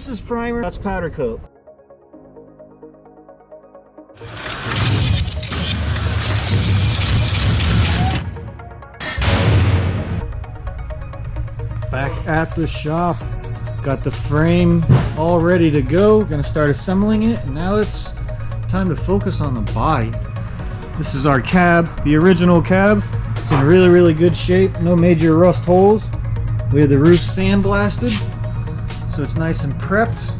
this is primer, that's powder coat. Back at the shop, got the frame all ready to go. Gonna start assembling it, and now it's time to focus on the body. This is our cab, the original cab. It's in really good shape, no major rust holes. We have the roof sandblasted, so it's nice and prepped.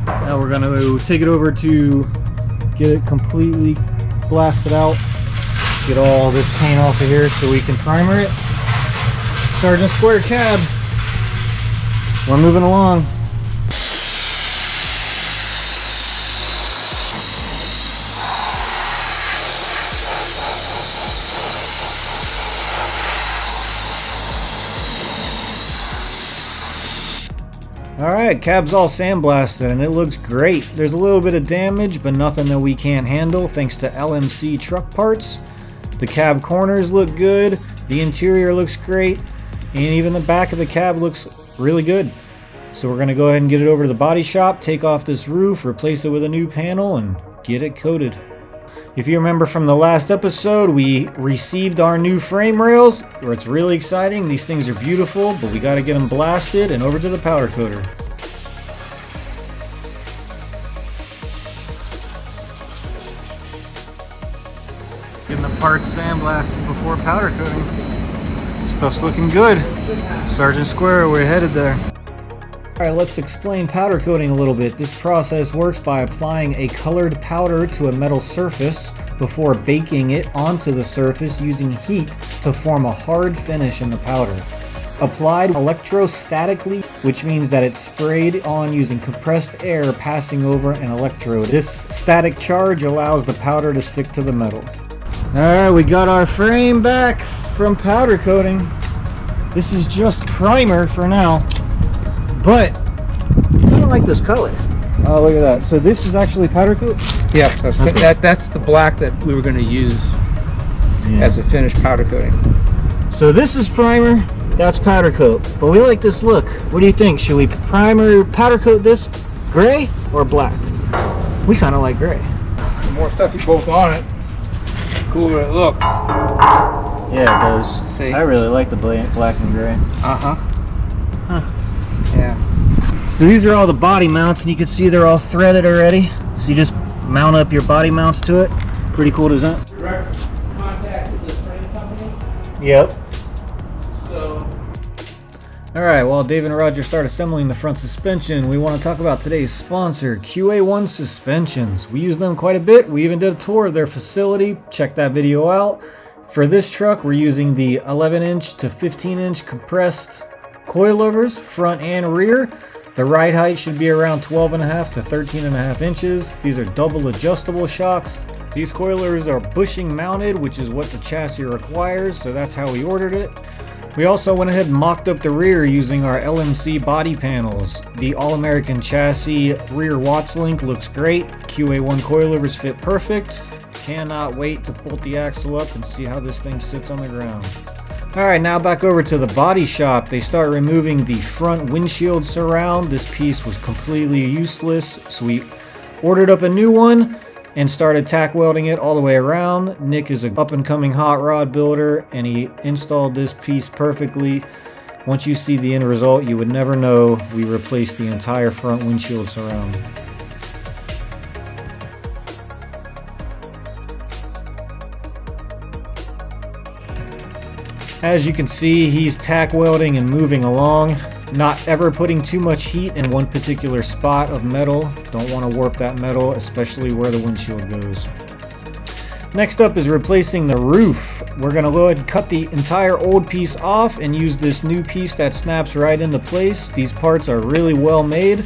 Now we're gonna take it over to get it completely blasted out, get all this paint off of here so we can primer it. Sergeant Square cab. We're moving along. Alright, cab's all sandblasted and it looks great. There's a little bit of damage, but nothing that we can't handle thanks to LMC truck parts. The cab corners look good, the interior looks great, and even the back of the cab looks really good. So we're going to go ahead and get it over to the body shop, take off this roof, replace it with a new panel, and get it coated. If you remember from the last episode, we received our new frame rails, where it's really exciting. These things are beautiful, but we got to get them blasted and over to the powder coater. Getting the parts sandblasted before powder coating. Stuff's looking good. Sergeant Square, we're headed there. Alright, let's explain powder coating a little bit. This process works by applying a colored powder to a metal surface before baking it onto the surface using heat to form a hard finish in the powder. Applied electrostatically, which means that it's sprayed on using compressed air passing over an electrode. This static charge allows the powder to stick to the metal. Alright, we got our frame back from powder coating. This is just primer for now, but I don't like this color. Oh, look at that. So this is actually powder coat? Yes, that's the black that we were going to use as a finished powder coating. So this is primer, that's powder coat. But we like this look. What do you think? Should we powder coat this gray or black? We kind of like gray. The more stuff you both on it, the cooler it looks. Yeah, it does. See? I really like the black and gray. Uh-huh. Huh. Yeah. So these are all the body mounts, and you can see they're all threaded already. So you just mount up your body mounts to it. Pretty cool design. Direct contact with the frame company. Yep. So. Alright, while Dave and Roger start assembling the front suspension, we want to talk about today's sponsor, QA1 Suspensions. We use them quite a bit. We even did a tour of their facility. Check that video out. For this truck, we're using the 11-inch to 15-inch compressed coilovers, front and rear. The ride height should be around 12.5 to 13.5 inches. These are double adjustable shocks. These coilers are bushing mounted, which is what the chassis requires, so that's how we ordered it. We also went ahead and mocked up the rear using our LMC body panels. The All-American chassis rear watts link looks great. QA1 coilovers fit perfect. Cannot wait to bolt the axle up and see how this thing sits on the ground. Alright, now back over to the body shop. They start removing the front windshield surround. This piece was completely useless, so we ordered up a new one and started tack welding it all the way around. Nick is an up-and-coming hot rod builder, and he installed this piece perfectly. Once you see the end result, you would never know we replaced the entire front windshield surround. As you can see, he's tack welding and moving along, not ever putting too much heat in one particular spot of metal. Don't want to warp that metal, especially where the windshield goes. Next up is replacing the roof. We're going to go ahead and cut the entire old piece off and use this new piece that snaps right into place. These parts are really well made.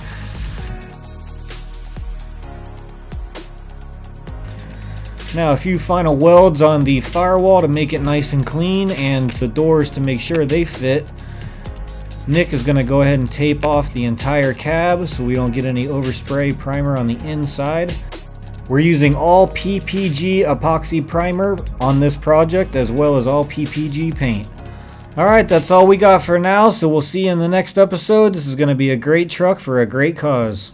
Now a few final welds on the firewall to make it nice and clean, and the doors to make sure they fit. Nick is going to go ahead and tape off the entire cab so we don't get any overspray primer on the inside. We're using all PPG epoxy primer on this project, as well as all PPG paint. Alright, that's all we got for now, so we'll see you in the next episode. This is going to be a great truck for a great cause.